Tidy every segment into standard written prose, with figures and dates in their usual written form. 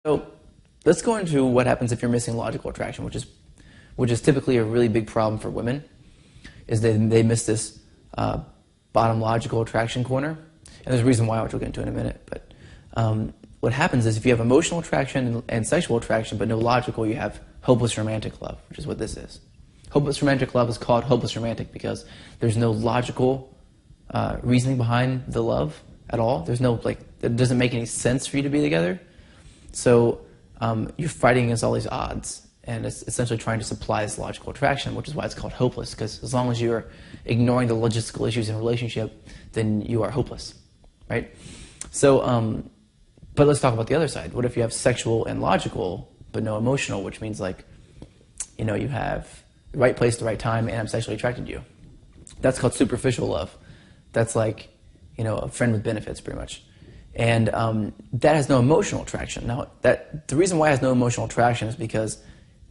So let's go into what happens if you're missing logical attraction, which is typically a really big problem for women, is they miss this bottom logical attraction corner. And there's a reason why, which we'll get into in a minute. But what happens is if you have emotional attraction and sexual attraction, but no logical, you have hopeless romantic love, which is what this is. Hopeless romantic love is called hopeless romantic because there's no logical reasoning behind the love at all. There's no, it doesn't make any sense for you to be together. So you're fighting against all these odds, and it's essentially trying to supply this logical attraction, which is why it's called hopeless, because as long as you're ignoring the logistical issues in a relationship, then you are hopeless, right? So, but let's talk about the other side. What if you have sexual and logical, but no emotional, which means you have the right place, the right time, and I'm sexually attracted to you. That's called superficial love. That's like, a friend with benefits, pretty much. And that has no emotional attraction. Now, the reason why it has no emotional attraction is because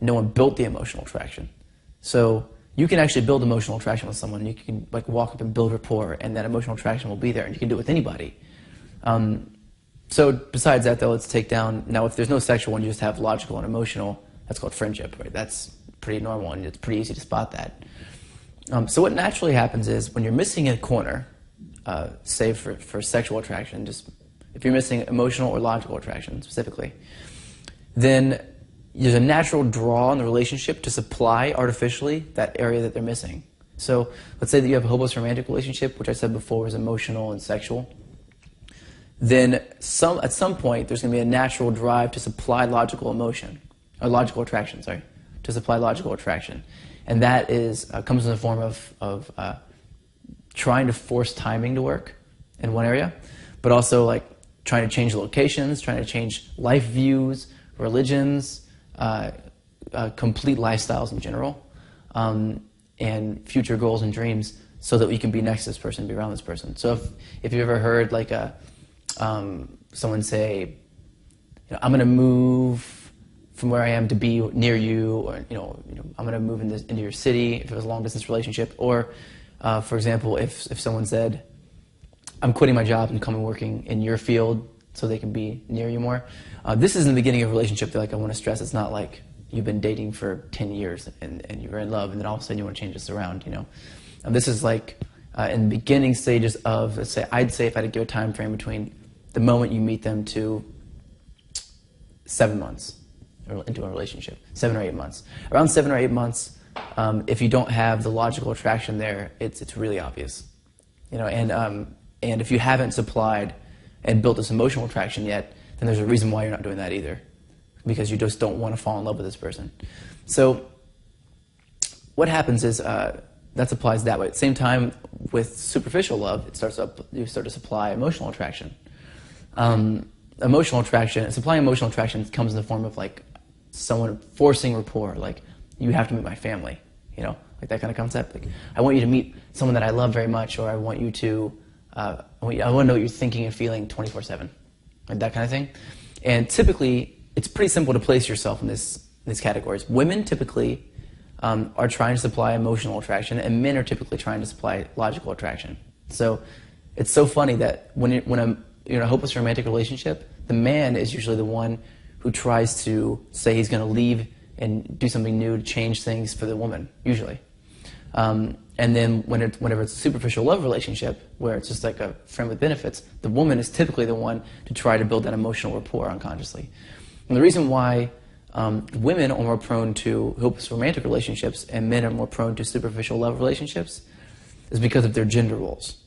no one built the emotional attraction. So you can actually build emotional attraction with someone. You can walk up and build rapport, and that emotional attraction will be there, and you can do it with anybody. So besides that, though, let's take down, now if there's no sexual and you just have logical and emotional, that's called friendship, right? That's pretty normal, and it's pretty easy to spot that. So what naturally happens is when you're missing a corner, say for sexual attraction, just if you're missing emotional or logical attraction specifically, then there's a natural draw in the relationship to supply artificially that area that they're missing. So let's say that you have a hopeless romantic relationship, which I said before was emotional and sexual. Then at some point there's going to be a natural drive to supply logical emotion, or logical attraction, sorry, to supply logical attraction. And that comes in the form of trying to force timing to work in one area, but also trying to change locations, trying to change life views, religions, complete lifestyles in general, and future goals and dreams so that we can be next to this person, be around this person. So if you've ever heard someone say, I'm going to move from where I am to be near you, or I'm going to move into your city if it was a long distance relationship, or for example, if someone said, I'm quitting my job and coming working in your field so they can be near you more. This is in the beginning of a relationship that I want to stress. It's not like you've been dating for 10 years and you're in love and then all of a sudden you want to change this around, This is in the beginning stages of, I'd say if I had to give a time frame between the moment you meet them to 7 months into a relationship, 7 or 8 months. Around 7 or 8 months, if you don't have the logical attraction there, it's really obvious, and if you haven't supplied and built this emotional attraction yet, then there's a reason why you're not doing that either, because you just don't want to fall in love with this person. So what happens is that applies that way. At the same time, with superficial love, you start to supply emotional attraction. Supplying emotional attraction comes in the form of someone forcing rapport, you have to meet my family, that kind of concept. I want you to meet someone that I love very much, or I want you to, I want to know what you're thinking and feeling 24/7, that kind of thing. And typically, it's pretty simple to place yourself in these categories. Women typically are trying to supply emotional attraction, and men are typically trying to supply logical attraction. So it's so funny that when you're in a hopeless romantic relationship, the man is usually the one who tries to say he's going to leave and do something new to change things for the woman, usually. And then whenever it's a superficial love relationship, where it's just like a friend with benefits, the woman is typically the one to try to build that emotional rapport unconsciously. And the reason why women are more prone to hopeless romantic relationships and men are more prone to superficial love relationships is because of their gender roles.